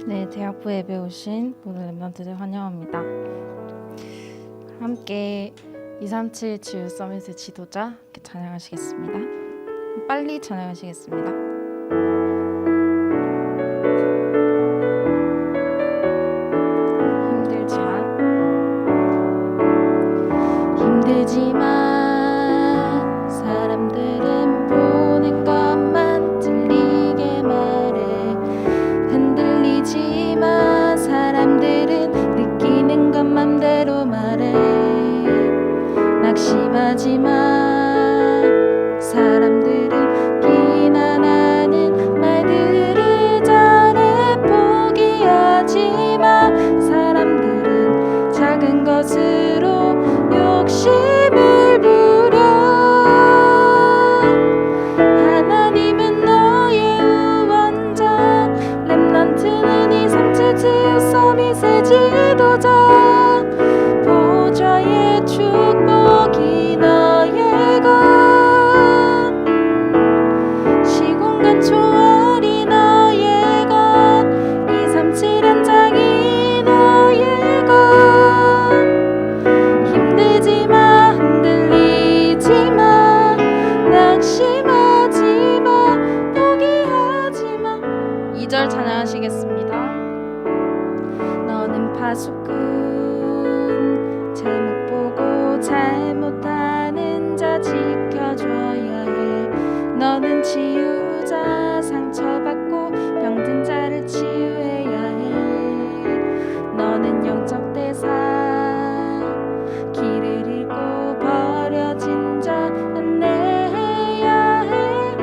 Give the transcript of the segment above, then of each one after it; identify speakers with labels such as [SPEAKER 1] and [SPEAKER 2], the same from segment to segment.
[SPEAKER 1] 네, 대학부 예배 오신 모든 렘넌트들 환영합니다. 함께 237 지유 서밋의 지도자 찬양하시겠습니다. 빨리 찬양하시겠습니다. 힘들지만 사람들은 보는 것만 들리게 말해. 흔들리지만 사람들은 느끼는 것 맘대로 말해. 낙심하지만 사람들은 비난하는 말들을 잘해. 포기하지만 사람들은 작은 것으로 욕심을 부려. 하나님은 너의 우원자, 렘넌트는 237 지유 서밋의 지도자. 보좌의 축복이 너의 것, 시공간 초월이 너의 것, 237 현장이 너의 것. 힘들지만 흔들리지마, 낙심하지마, 포기하지마. 2절 찬양하시겠습니다. 너는 파수꾼, 제목 보고 잘못하는 자 지켜줘야 해. 너는 치유자, 상처받고 병든 자를 치유해야 해. 너는 영적 대사, 길을 잃고 버려진 자 안내해야 해.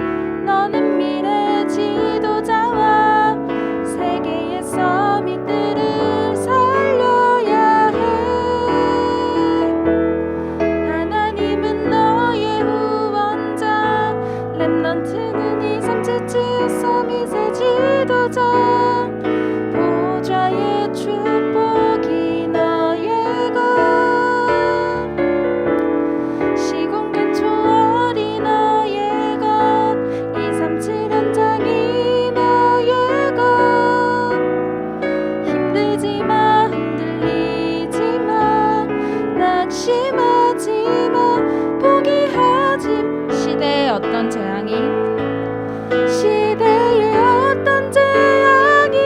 [SPEAKER 1] 너는 미래 지도자와 세계의 서밋들을 살려야 해. 하나님은 너의 후원자, 렘넌트는 237 지유 서밋의 지도자. 보좌의 축복이 너의 것, 시공간 초월이 너의 것, 237 현장이 너의 것. 힘들지마, 흔들리지마, 낙심하지마, 포기하지. 시대의 어떤 재앙이, 시대의 어떤 재앙이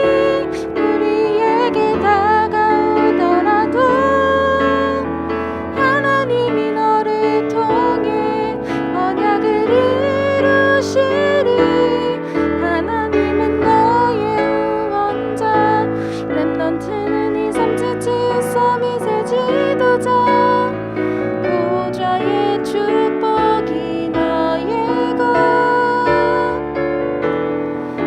[SPEAKER 1] 우리에게 다가오더라도 하나님이 너를 통해 언약을 이루시리. 하나님은 너의 우원자, 렘넌트는 237 지유 서밋의 지도자. 보좌의 축복이 너의 것,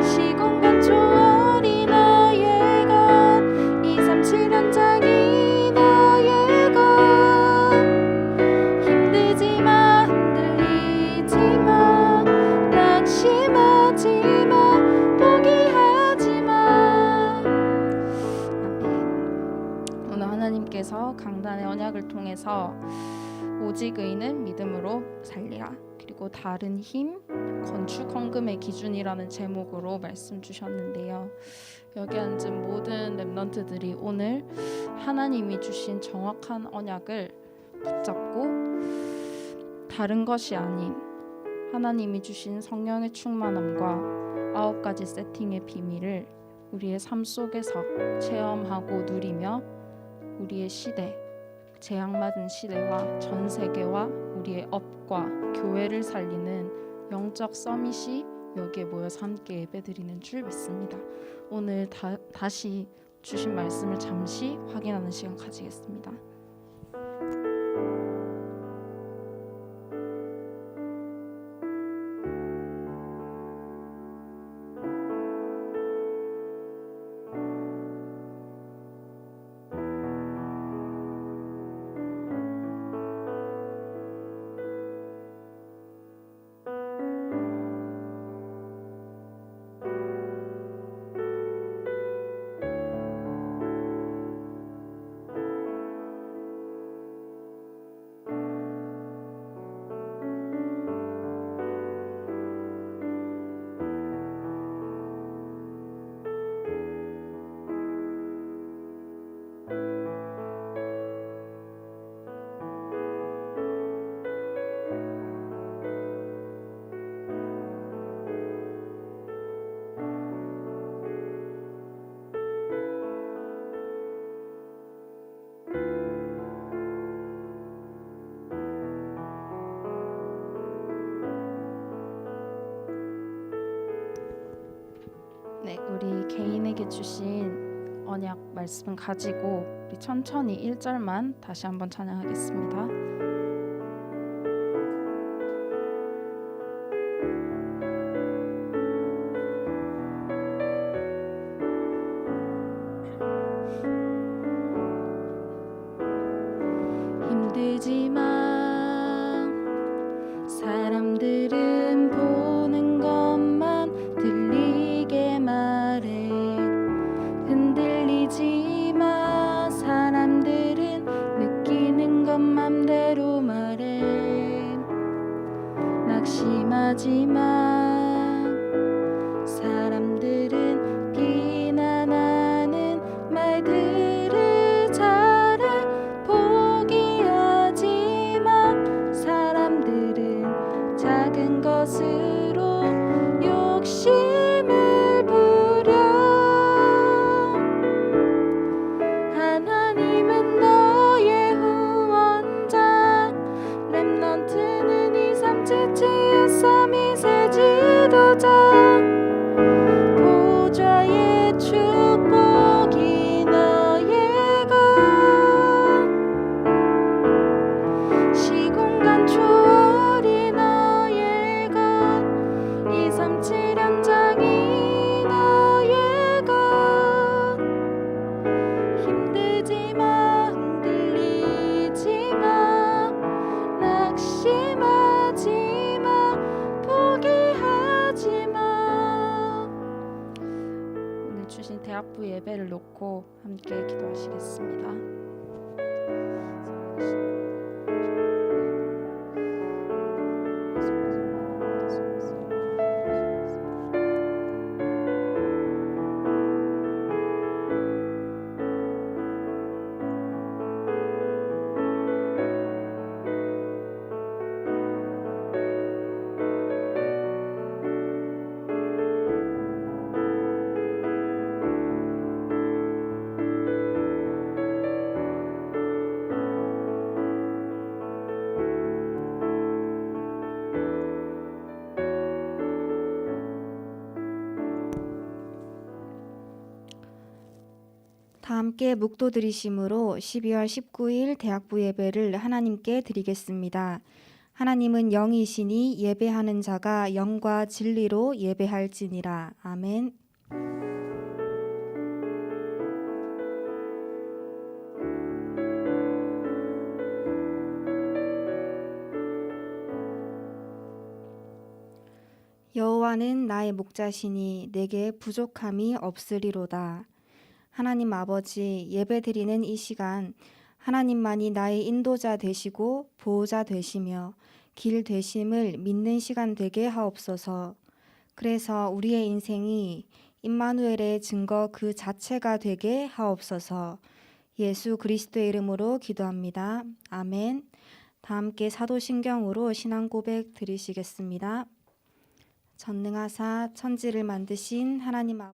[SPEAKER 1] 시공간 초월이 너의 것, 237 현장이 너의 것. 힘들지마, 흔들리지마, 낙심하지마, 포기하지마. 아멘. 오늘 하나님께서 강단의 언약을 통해서 오직 의는 믿음으로 살리라, 그리고 다른 힘 건축 헌금의 기준이라는 제목으로 말씀 주셨는데요. 여기 앉은 모든 렘넌트들이 오늘 하나님이 주신 정확한 언약을 붙잡고 다른 것이 아닌 하나님이 주신 성령의 충만함과 9가지 세팅의 비밀을 우리의 삶 속에서 체험하고 누리며 우리의 시대, 재앙맞은 시대와 전 세계와 우리의 업과 교회를 살리는 영적 서밋이 여기에 모여서 함께 예배드리는 줄 믿습니다. 오늘 다시 주신 말씀을 잠시 확인하는 시간 가지겠습니다. 네, 우리 개인에게 주신 언약 말씀 가지고 우리 천천히 1절만 다시 한번 찬양하겠습니다. 힘들지만 사람들은 보는 것만 들리게 말해. 흔들리지마 사람들은 느끼는 것 맘대로 말해. 낙심하지마 사람들은 비난하는 말들을 잘해. 포기하지마 사람들은 작은 것으로 욕심을 부려. 하나님은 너의 후원자. 렘넌트는 23773의 지도자. 보좌의 축복이 너의 것. 시공간 초월이 너의 것. 237 현장이 너의 것. 힘들지마 흔들리지마 낙심하지마 포기하지마. 오늘 주신 대학부 예배를 놓고 함께 기도하시겠습니다.
[SPEAKER 2] 다 함께 묵도 드리심으로 12월 19일 대학부 예배를 하나님께 드리겠습니다. 하나님은 영이시니 예배하는 자가 영과 진리로 예배할지니라. 아멘. 여호와는 나의 목자시니 내게 부족함이 없으리로다. 하나님 아버지, 예배드리는 이 시간 하나님만이 나의 인도자 되시고 보호자 되시며 길 되심을 믿는 시간 되게 하옵소서. 그래서 우리의 인생이 임마누엘의 증거 그 자체가 되게 하옵소서. 예수 그리스도의 이름으로 기도합니다. 아멘. 다 함께 사도신경으로 신앙 고백 드리시겠습니다. 전능하사 천지를 만드신 하나님 아버지,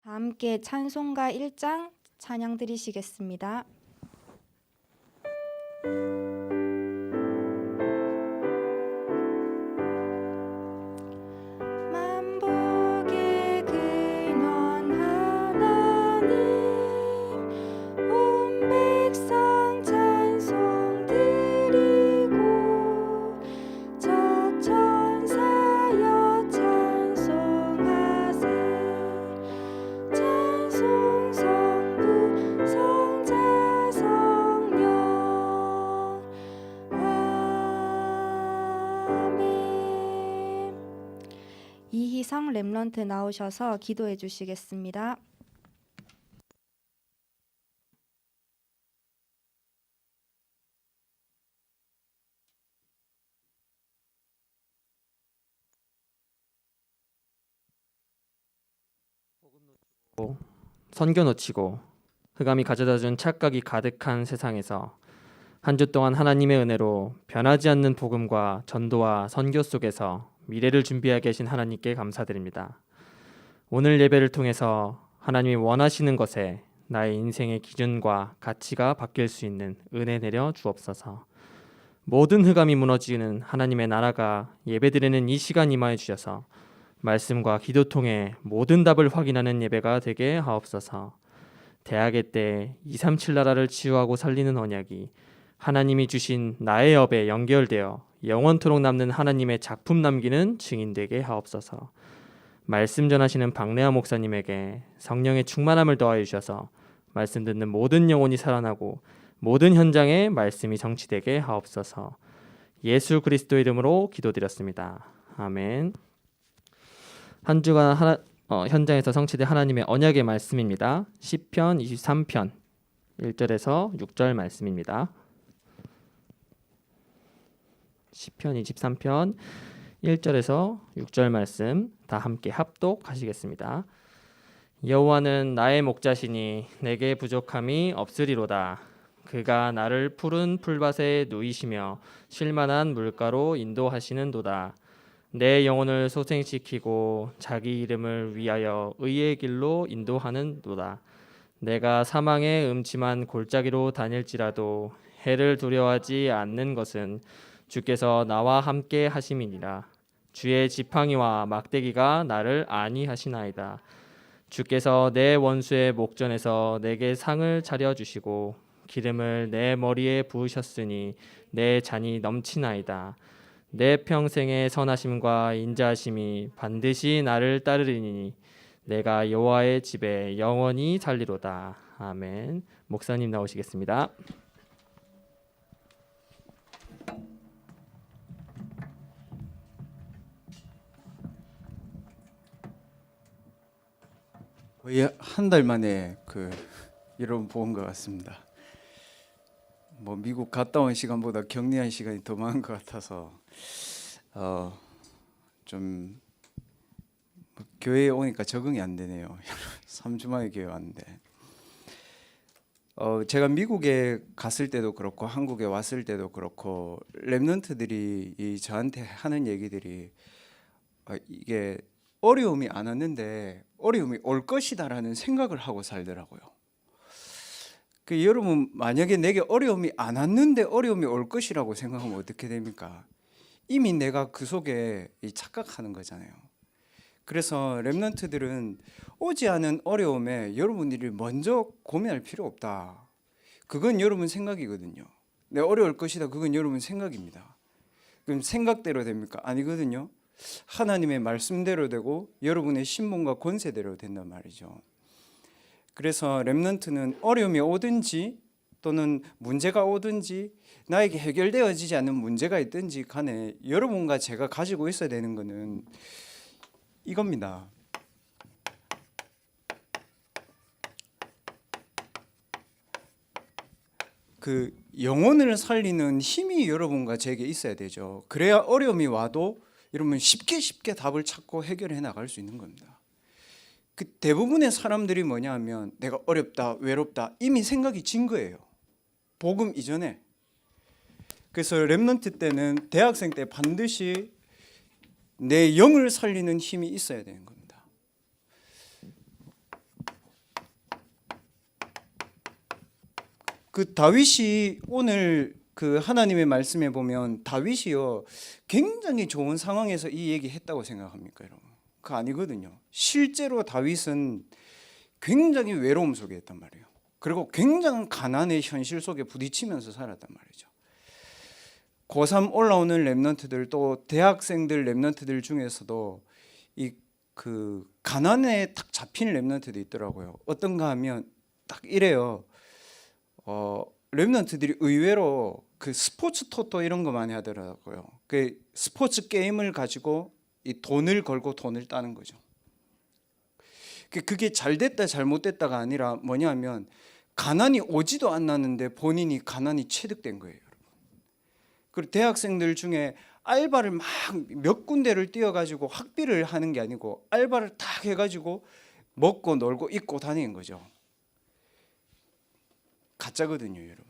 [SPEAKER 2] 다 함께 찬송가 1장 찬양 드리시겠습니다. 만복의 근원 하나님 온 백성 찬송 드리고 저 천사여 찬송하세. 찬송 성부 성자 성령 아멘. 이희성 렘넌트 나오셔서 기도해 주시겠습니다.
[SPEAKER 3] 놓치고 선교 놓치고 흑암이 가져다준 착각이 가득한 세상에서 한 주 동안 하나님의 은혜로 변하지 않는 복음과 전도와 선교 속에서 미래를 준비하고 계신 하나님께 감사드립니다. 오늘 예배를 통해서 하나님이 원하시는 것에 나의 인생의 기준과 가치가 바뀔 수 있는 은혜 내려 주옵소서. 모든 흑암이 무너지는 하나님의 나라가 예배드리는 이 시간 임하여 주셔서 말씀과 기도 통해 모든 답을 확인하는 예배가 되게 하옵소서. 대학의 때 237 나라를 치유하고 살리는 언약이 하나님이 주신 나의 업에 연결되어 영원토록 남는 하나님의 작품 남기는 증인 되게 하옵소서. 말씀 전하시는 박래아 목사님에게 성령의 충만함을 더하여 주셔서 말씀 듣는 모든 영혼이 살아나고 모든 현장에 말씀이 성취되게 하옵소서. 예수 그리스도 이름으로 기도드렸습니다. 아멘. 한 주간 현장에서 성취된 하나님의 언약의 말씀입니다. 시편 23편 1절에서 6절 말씀입니다. 시편 23편 1절에서 6절 말씀 다 함께 합독하시겠습니다. 여호와는 나의 목자시니 내게 부족함이 없으리로다. 그가 나를 푸른 풀밭에 누이시며 쉴만한 물가로 인도하시는도다. 내 영혼을 소생시키고 자기 이름을 위하여 의의 길로 인도하는도다. 내가 사망의 음침한 골짜기로 다닐지라도 해를 두려워하지 않는 것은 주께서 나와 함께 하심이니라. 주의 지팡이와 막대기가 나를 안위하시나이다. 주께서 내 원수의 목전에서 내게 상을 차려주시고 기름을 내 머리에 부으셨으니 내 잔이 넘치나이다. 내 평생의 선하심과 인자하심이 반드시 나를 따르리니 내가 여호와의 집에 영원히 살리로다. 아멘. 목사님 나오시겠습니다.
[SPEAKER 4] 거의 한 달 만에 여러분 본 것 같습니다. 뭐 미국 갔다 온 시간보다 격리한 시간이 더 많은 것 같아서 좀 교회에 오니까 적응이 안 되네요. 3주 만에 교회 왔는데 제가 미국에 갔을 때도 그렇고 한국에 왔을 때도 그렇고 렘넌트들이 저한테 하는 얘기들이 이게 어려움이 안 왔는데 어려움이 올 것이다라는 생각을 하고 살더라고요. 여러분 만약에 내게 어려움이 안 왔는데 어려움이 올 것이라고 생각하면 어떻게 됩니까? 이미 내가 그 속에 착각하는 거잖아요. 그래서 렘넌트들은 오지 않은 어려움에 여러분들이 먼저 고민할 필요 없다. 그건 여러분 생각이거든요. 내 어려울 것이다. 그건 여러분 생각입니다. 그럼 생각대로 됩니까? 아니거든요. 하나님의 말씀대로 되고 여러분의 신분과 권세대로 된단 말이죠. 그래서 렘넌트는 어려움이 오든지 또는 문제가 오든지 나에게 해결되어지지 않는 문제가 있든지 간에 여러분과 제가 가지고 있어야 되는 것은 이겁니다. 영혼을 살리는 힘이 여러분과 제게 있어야 되죠. 그래야 어려움이 와도 여러분 쉽게 답을 찾고 해결해 나갈 수 있는 겁니다. 대부분의 사람들이 뭐냐 하면 내가 어렵다, 외롭다 이미 생각이 진 거예요. 복음 이전에. 그래서 렘넌트 때는 대학생 때 반드시 내 영을 살리는 힘이 있어야 되는 겁니다. 다윗이 오늘 하나님의 말씀에 보면 다윗이요 굉장히 좋은 상황에서 이 얘기했다고 생각합니까, 여러분? 그거 아니거든요. 실제로 다윗은 굉장히 외로움 속에 있단 말이에요. 그리고 굉장한 가난의 현실 속에 부딪히면서 살았단 말이죠. 고3 올라오는 렘넌트들 또 대학생들 렘넌트들 중에서도 가난에 딱 잡힌 렘넌트도 있더라고요. 어떤가 하면 딱 이래요. 렘넌트들이 의외로 스포츠 토토 이런 거 많이 하더라고요. 스포츠 게임을 가지고 이 돈을 걸고 돈을 따는 거죠. 그게 잘 됐다 잘못됐다가 아니라 뭐냐 하면 가난이 오지도 않았는데 본인이 가난이 체득된 거예요, 여러분. 그리고 대학생들 중에 알바를 막 몇 군데를 뛰어가지고 학비를 하는 게 아니고 알바를 딱 해가지고 먹고 놀고 입고 다니는 거죠. 가짜거든요, 여러분.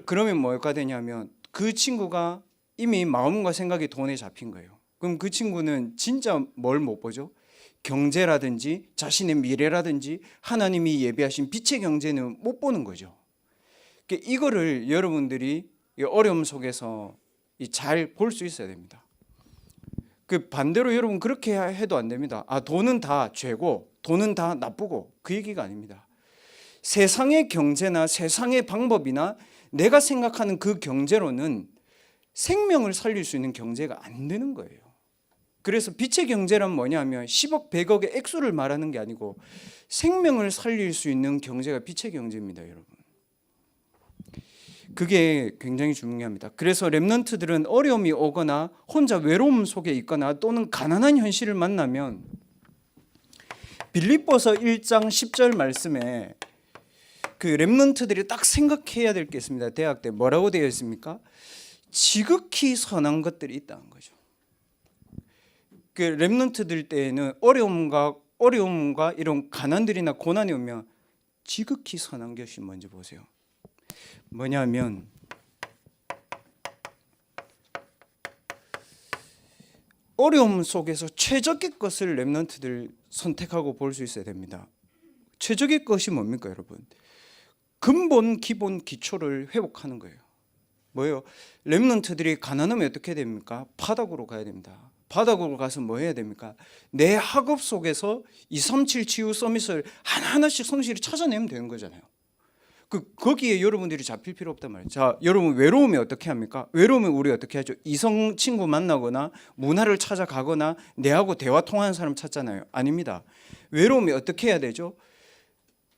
[SPEAKER 4] 그러면 뭐가 되냐면 그 친구가 이미 마음과 생각이 돈에 잡힌 거예요. 그럼 그 친구는 진짜 뭘 못 보죠? 경제라든지 자신의 미래라든지 하나님이 예비하신 빛의 경제는 못 보는 거죠. 그러니까 이거를 여러분들이 어려움 속에서 잘 볼 수 있어야 됩니다. 그 반대로 여러분 그렇게 해도 안 됩니다. 돈은 다 죄고 돈은 다 나쁘고 그 얘기가 아닙니다. 세상의 경제나 세상의 방법이나 내가 생각하는 그 경제로는 생명을 살릴 수 있는 경제가 안 되는 거예요. 그래서 빛의 경제란 뭐냐면 10억, 100억의 액수를 말하는 게 아니고 생명을 살릴 수 있는 경제가 빛의 경제입니다, 여러분. 그게 굉장히 중요합니다. 그래서 렘넌트들은 어려움이 오거나 혼자 외로움 속에 있거나 또는 가난한 현실을 만나면 빌립보서 1장 10절 말씀에 그 렘넌트들이 딱 생각해야 될 게 있습니다. 대학 때 뭐라고 되어 있습니까? 지극히 선한 것들이 있다는 거죠. 그 렘넌트들 때에는 어려움과 이런 가난들이나 고난이 오면 지극히 선한 것이 뭔지 보세요. 뭐냐면 어려움 속에서 최적의 것을 렘넌트들 선택하고 볼 수 있어야 됩니다. 최적의 것이 뭡니까, 여러분? 근본, 기본, 기초를 회복하는 거예요. 뭐예요? 렘넌트들이 가난하면 어떻게 됩니까? 바닥으로 가야 됩니다. 바닥으로 가서 뭐 해야 됩니까? 내 학업 속에서 237 치유 서밋을 하나하나씩 성실히 찾아내면 되는 거잖아요. 거기에 여러분들이 잡힐 필요 없단 말이에요. 자, 여러분 외로우면 어떻게 합니까? 외로우면 우리 어떻게 하죠? 이성 친구 만나거나 문화를 찾아가거나 내하고 대화 통하는 사람 찾잖아요. 아닙니다. 외로우면 어떻게 해야 되죠?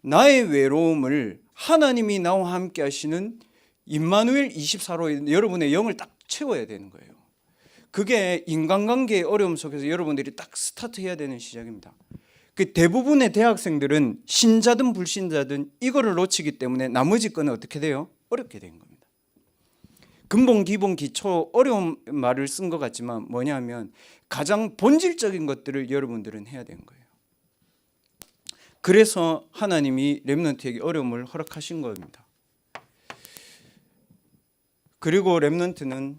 [SPEAKER 4] 나의 외로움을 하나님이 나와 함께 하시는 임마누엘 24로 여러분의 영을 딱 채워야 되는 거예요. 그게 인간관계의 어려움 속에서 여러분들이 딱 스타트해야 되는 시작입니다. 그 대부분의 대학생들은 신자든 불신자든 이거를 놓치기 때문에 나머지 거는 어떻게 돼요? 어렵게 된 겁니다. 근본, 기본, 기초 어려운 말을 쓴 것 같지만 뭐냐면 가장 본질적인 것들을 여러분들은 해야 되는 거예요. 그래서 하나님이 렘넌트에게 어려움을 허락하신 겁니다. 그리고 렘넌트는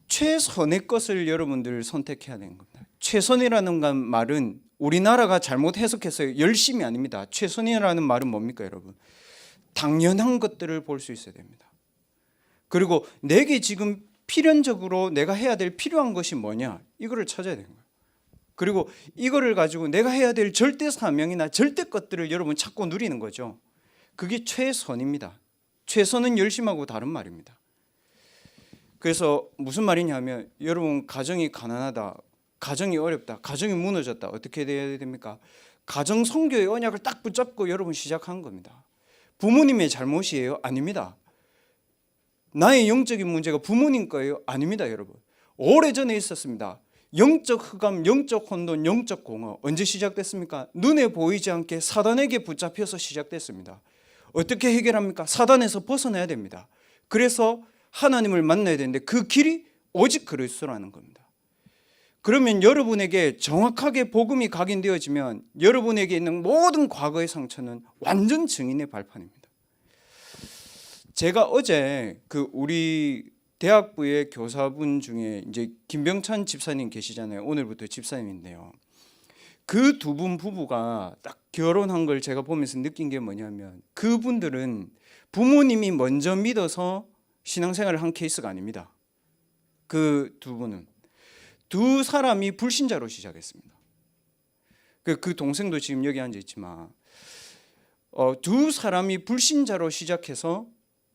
[SPEAKER 4] 최선의 것을 여러분들 선택해야 되는 겁니다. 최선이라는 말은 우리나라가 잘못 해석해서 열심이 아닙니다. 최선이라는 말은 뭡니까, 여러분? 당연한 것들을 볼 수 있어야 됩니다. 그리고 내게 지금 필연적으로 내가 해야 될 필요한 것이 뭐냐, 이거를 찾아야 되는 거예요. 그리고 이거를 가지고 내가 해야 될 절대 사명이나 절대 것들을 여러분 찾고 누리는 거죠. 그게 최선입니다. 최선은 열심하고 다른 말입니다. 그래서 무슨 말이냐면 여러분 가정이 가난하다, 가정이 어렵다, 가정이 무너졌다, 어떻게 돼야 됩니까? 가정 성교의 언약을 딱 붙잡고 여러분 시작한 겁니다. 부모님의 잘못이에요? 아닙니다. 나의 영적인 문제가 부모님 거예요? 아닙니다, 여러분. 오래전에 있었습니다. 영적 흑암, 영적 혼돈, 영적 공허. 언제 시작됐습니까? 눈에 보이지 않게 사단에게 붙잡혀서 시작됐습니다. 어떻게 해결합니까? 사단에서 벗어나야 됩니다. 그래서 하나님을 만나야 되는데 그 길이 오직 그리스도라는 겁니다. 그러면 여러분에게 정확하게 복음이 각인되어지면 여러분에게 있는 모든 과거의 상처는 완전 증인의 발판입니다. 제가 어제 우리 대학부의 교사분 중에 이제 김병찬 집사님 계시잖아요. 오늘부터 집사님인데요. 그 두 분 부부가 딱 결혼한 걸 제가 보면서 느낀 게 뭐냐면 그분들은 부모님이 먼저 믿어서 신앙생활을 한 케이스가 아닙니다. 그 두 분은 두 사람이 불신자로 시작했습니다. 그 동생도 지금 여기 앉아 있지만 두 사람이 불신자로 시작해서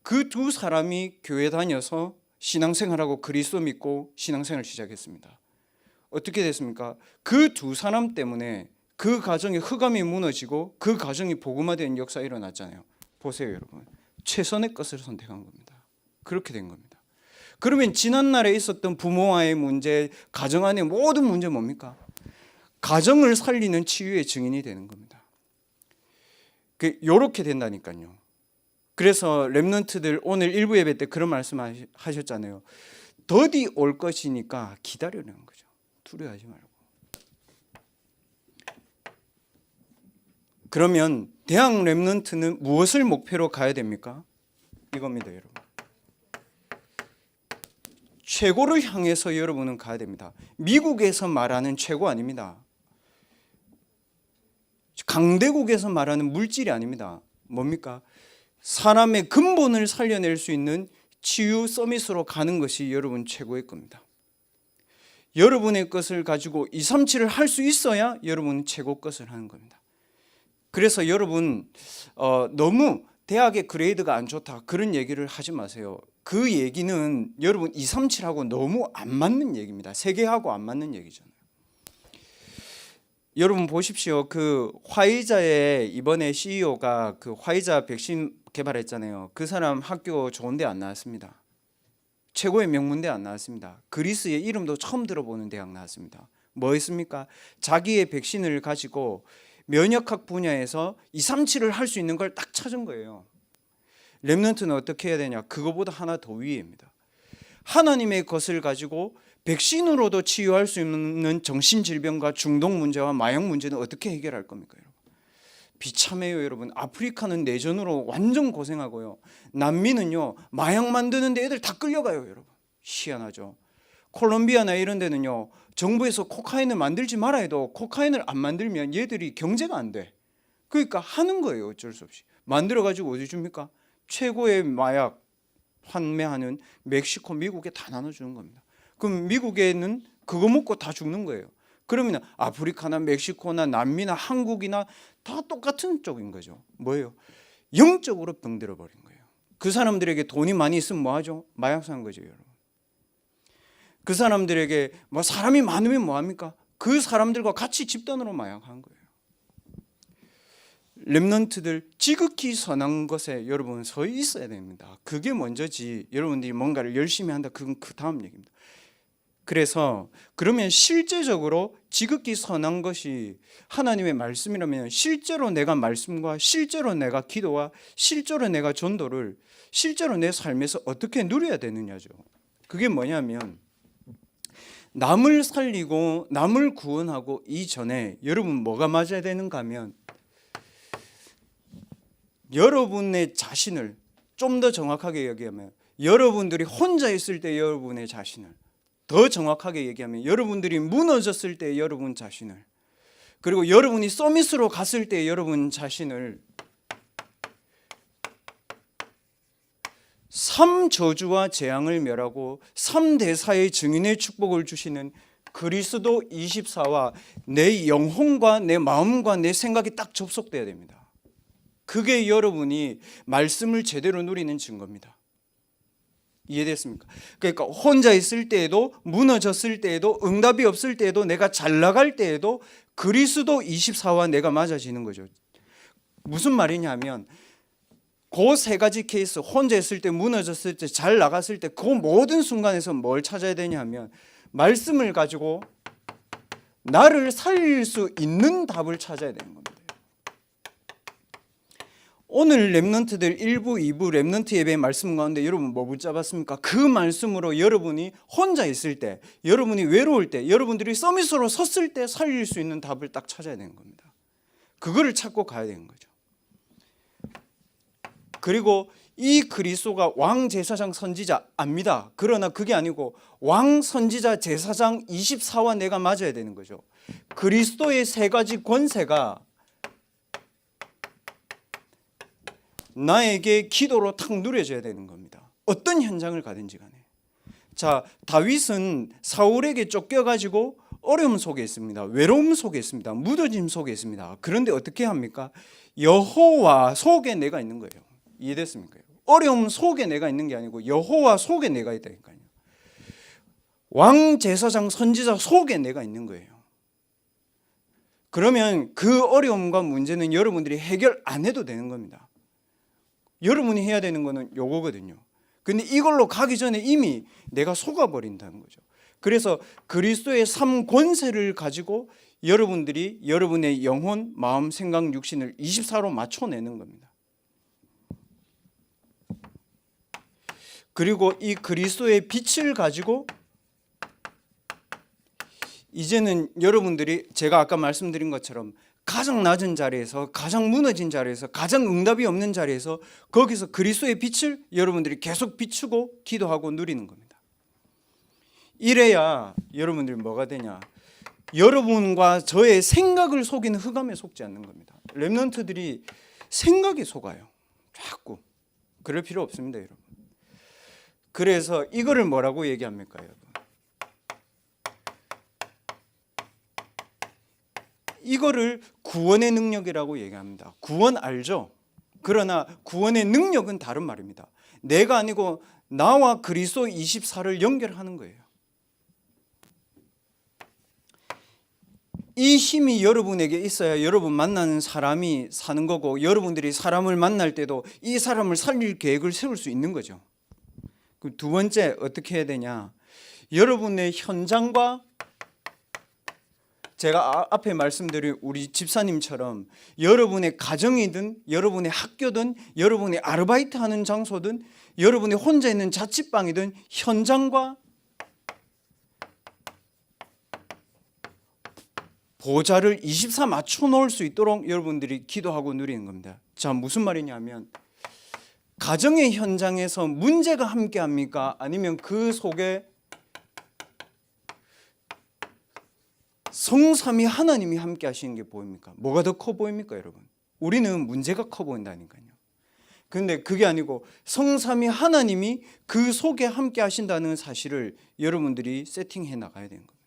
[SPEAKER 4] 그 두 사람이 교회 다녀서 신앙생활하고 그리스도 믿고 신앙생활을 시작했습니다. 어떻게 됐습니까? 그 두 사람 때문에 그 가정의 흑암이 무너지고 그 가정이 복음화된 역사가 일어났잖아요. 보세요, 여러분. 최선의 것을 선택한 겁니다. 그렇게 된 겁니다. 그러면 지난날에 있었던 부모와의 문제, 가정 안의 모든 문제 뭡니까? 가정을 살리는 치유의 증인이 되는 겁니다. 요렇게 된다니까요. 그래서 렘넌트들 오늘 일부 예배 때 그런 말씀 하셨잖아요. 더디 올 것이니까 기다리라는 거죠. 두려워하지 말고. 그러면 대학 렘넌트는 무엇을 목표로 가야 됩니까? 이겁니다, 여러분. 최고를 향해서 여러분은 가야 됩니다. 미국에서 말하는 최고 아닙니다. 강대국에서 말하는 물질이 아닙니다. 뭡니까? 사람의 근본을 살려낼 수 있는 치유 서밋으로 가는 것이 여러분 최고의 겁니다. 여러분의 것을 가지고 237을 할 수 있어야 여러분 최고 것을 하는 겁니다. 그래서 여러분 너무 대학의 그레이드가 안 좋다 그런 얘기를 하지 마세요. 그 얘기는 여러분 237하고 너무 안 맞는 얘기입니다. 세계하고 안 맞는 얘기잖아요. 여러분 보십시오. 그 화이자의 이번에 CEO가 그 화이자 백신 개발했잖아요. 그 사람 학교 좋은 데 안 나왔습니다. 최고의 명문대 안 나왔습니다. 그리스의 이름도 처음 들어보는 대학 나왔습니다. 뭐 했습니까? 자기의 백신을 가지고 면역학 분야에서 237을 할 수 있는 걸 딱 찾은 거예요. 렘넌트는 어떻게 해야 되냐? 그거보다 하나 더 위에입니다. 하나님의 것을 가지고 백신으로도 치유할 수 있는 정신질병과 중독 문제와 마약 문제는 어떻게 해결할 겁니까, 여러분? 비참해요, 여러분. 아프리카는 내전으로 완전 고생하고요. 남미는요, 마약 만드는데 애들 다 끌려가요, 여러분. 희한하죠. 콜롬비아나 이런 데는요, 정부에서 코카인을 만들지 말아 해도 코카인을 안 만들면 얘들이 경제가 안 돼. 그러니까 하는 거예요, 어쩔 수 없이. 만들어가지고 어디 줍니까? 최고의 마약 판매하는 멕시코, 미국에 다 나눠주는 겁니다. 그럼 미국에는 그거 먹고 다 죽는 거예요. 그러면 아프리카나 멕시코나 남미나 한국이나 다 똑같은 쪽인 거죠. 뭐예요? 영적으로 병들어 버린 거예요. 그 사람들에게 돈이 많이 있으면 뭐 하죠? 마약 사는 거죠, 여러분. 그 사람들에게 뭐 사람이 많으면 뭐 합니까? 그 사람들과 같이 집단으로 마약하는 거예요. 렘넌트들 지극히 선한 것에 여러분 서 있어야 됩니다. 그게 먼저지. 여러분들이 뭔가를 열심히 한다, 그건 그 다음 얘기입니다. 그래서 그러면 실제적으로 지극히 선한 것이 하나님의 말씀이라면 실제로 내가 말씀과 실제로 내가 기도와 실제로 내가 전도를 실제로 내 삶에서 어떻게 누려야 되느냐죠. 그게 뭐냐면 남을 살리고 남을 구원하고 이전에 여러분 뭐가 맞아야 되는가 하면 여러분의 자신을 좀 더 정확하게 얘기하면 여러분들이 혼자 있을 때 여러분의 자신을, 더 정확하게 얘기하면 여러분들이 무너졌을 때 여러분 자신을, 그리고 여러분이 서밋으로 갔을 때 여러분 자신을 3저주와 재앙을 멸하고 3대사의 증인의 축복을 주시는 그리스도 24와 내 영혼과 내 마음과 내 생각이 딱 접속돼야 됩니다. 그게 여러분이 말씀을 제대로 누리는 증거입니다. 이해됐습니까? 그러니까 혼자 있을 때에도, 무너졌을 때에도, 응답이 없을 때에도, 내가 잘 나갈 때에도 그리스도 24와 내가 맞아지는 거죠. 무슨 말이냐면 그 세 가지 케이스, 혼자 있을 때, 무너졌을 때, 잘 나갔을 때, 그 모든 순간에서 뭘 찾아야 되냐면 말씀을 가지고 나를 살릴 수 있는 답을 찾아야 되는 겁니다. 오늘 렘넌트들 1부, 2부 렘넌트 예배 말씀 가운데 여러분 뭐 붙잡았습니까? 그 말씀으로 여러분이 혼자 있을 때, 여러분이 외로울 때, 여러분들이 서밋으로 섰을 때 살릴 수 있는 답을 딱 찾아야 되는 겁니다. 그거를 찾고 가야 되는 거죠. 그리고 이 그리스도가 왕 제사장 선지자 압니다. 그러나 그게 아니고 왕 선지자 제사장 24와 내가 맞아야 되는 거죠. 그리스도의 세 가지 권세가 나에게 기도로 탁 누려져야 되는 겁니다. 어떤 현장을 가든지 간에. 자, 다윗은 사울에게 쫓겨가지고 어려움 속에 있습니다. 외로움 속에 있습니다. 무뎌짐 속에 있습니다. 그런데 어떻게 합니까? 여호와 속에 내가 있는 거예요. 이해됐습니까? 어려움 속에 내가 있는 게 아니고 여호와 속에 내가 있다니까요. 왕 제사장 선지자 속에 내가 있는 거예요. 그러면 그 어려움과 문제는 여러분들이 해결 안 해도 되는 겁니다. 여러분이 해야 되는 거는 요거거든요. 근데 이걸로 가기 전에 이미 내가 속아버린다는 거죠. 그래서 그리스도의 3권세를 가지고 여러분들이 여러분의 영혼, 마음, 생각, 육신을 24로 맞춰내는 겁니다. 그리고 이 그리스도의 빛을 가지고 이제는 여러분들이 제가 아까 말씀드린 것처럼 가장 낮은 자리에서, 가장 무너진 자리에서, 가장 응답이 없는 자리에서 거기서 그리스도의 빛을 여러분들이 계속 비추고 기도하고 누리는 겁니다. 이래야 여러분들이 뭐가 되냐? 여러분과 저의 생각을 속이는 흑암에 속지 않는 겁니다. 렘넌트들이 생각에 속아요. 자꾸. 그럴 필요 없습니다, 여러분. 그래서 이거를 뭐라고 얘기합니까, 여러분? 이거를 구원의 능력이라고 얘기합니다. 구원 알죠? 그러나 구원의 능력은 다른 말입니다. 내가 아니고 나와 그리스도 24를 연결하는 거예요. 이 힘이 여러분에게 있어야 여러분 만나는 사람이 사는 거고, 여러분들이 사람을 만날 때도 이 사람을 살릴 계획을 세울 수 있는 거죠. 그럼 두 번째 어떻게 해야 되냐? 여러분의 현장과 제가 앞에 말씀드린 우리 집사님처럼 여러분의 가정이든 여러분의 학교든 여러분의 아르바이트 하는 장소든 여러분이 혼자 있는 자취방이든 현장과 보좌를 24 맞춰 놓을 수 있도록 여러분들이 기도하고 누리는 겁니다. 자, 무슨 말이냐면 가정의 현장에서 문제가 함께 합니까? 아니면 그 속에 성삼위 하나님이 함께 하시는 게 보입니까? 뭐가 더 커 보입니까, 여러분? 우리는 문제가 커 보인다니까요. 그런데 그게 아니고 성삼위 하나님이 그 속에 함께 하신다는 사실을 여러분들이 세팅해 나가야 되는 겁니다.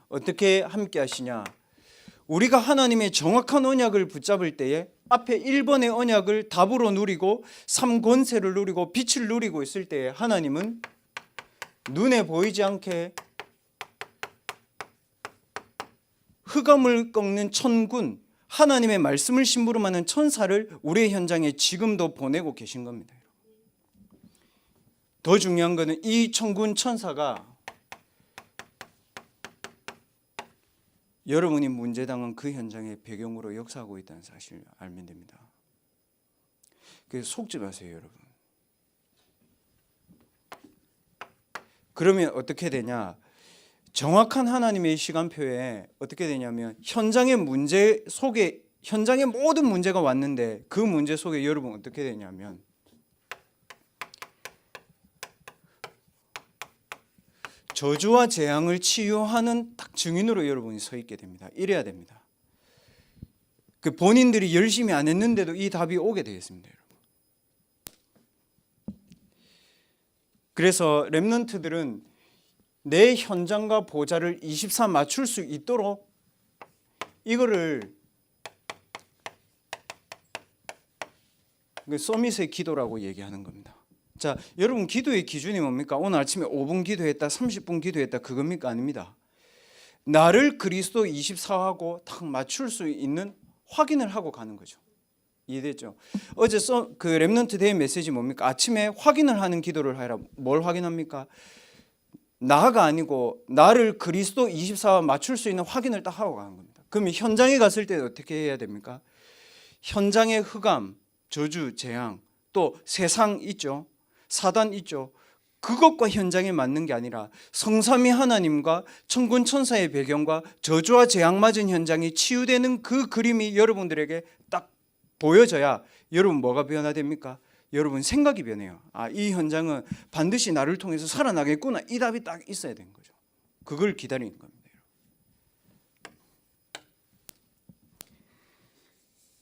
[SPEAKER 4] 어떻게 함께 하시냐? 우리가 하나님의 정확한 언약을 붙잡을 때에 앞에 1번의 언약을 답으로 누리고 3권세를 누리고 빛을 누리고 있을 때에 하나님은 눈에 보이지 않게 흑암을 꺾는 천군, 하나님의 말씀을 심부름하는 천사를 우리의 현장에 지금도 보내고 계신 겁니다. 더 중요한 것은 이 천군 천사가 여러분이 문제당한 그 현장의 배경으로 역사하고 있다는 사실을 알면 됩니다. 그래서 속지 마세요, 여러분. 그러면 어떻게 되냐? 정확한 하나님의 시간표에 어떻게 되냐면 현장의 문제 속에 현장에 모든 문제가 왔는데 그 문제 속에 여러분 어떻게 되냐면 저주와 재앙을 치유하는 딱 증인으로 여러분이 서 있게 됩니다. 이래야 됩니다. 그 본인들이 열심히 안 했는데도 이 답이 오게 되겠습니다, 여러분. 그래서 렘넌트들은 내 현장과 보좌를 24 맞출 수 있도록 이거를 서밋의 기도라고 얘기하는 겁니다. 자, 여러분 기도의 기준이 뭡니까? 오늘 아침에 5분 기도했다, 30분 기도했다 그겁니까? 아닙니다. 나를 그리스도 24하고 딱 맞출 수 있는 확인을 하고 가는 거죠. 이해됐죠? 어제 그 렘넌트 데이 메시지 뭡니까? 아침에 확인을 하는 기도를 하라. 뭘 확인합니까? 나가 아니고 나를 그리스도 24와 맞출 수 있는 확인을 딱 하고 가는 겁니다. 그러면 현장에 갔을 때 어떻게 해야 됩니까? 현장의 흑암, 저주, 재앙, 또 세상 있죠. 사단 있죠. 그것과 현장에 맞는 게 아니라 성삼위 하나님과 천군 천사의 배경과 저주와 재앙 맞은 현장이 치유되는 그 그림이 여러분들에게 딱 보여져야 여러분 뭐가 변화됩니까? 여러분 생각이 변해요. 아, 이 현장은 반드시 나를 통해서 살아나겠구나. 이 답이 딱 있어야 되는 거죠. 그걸 기다리는 겁니다.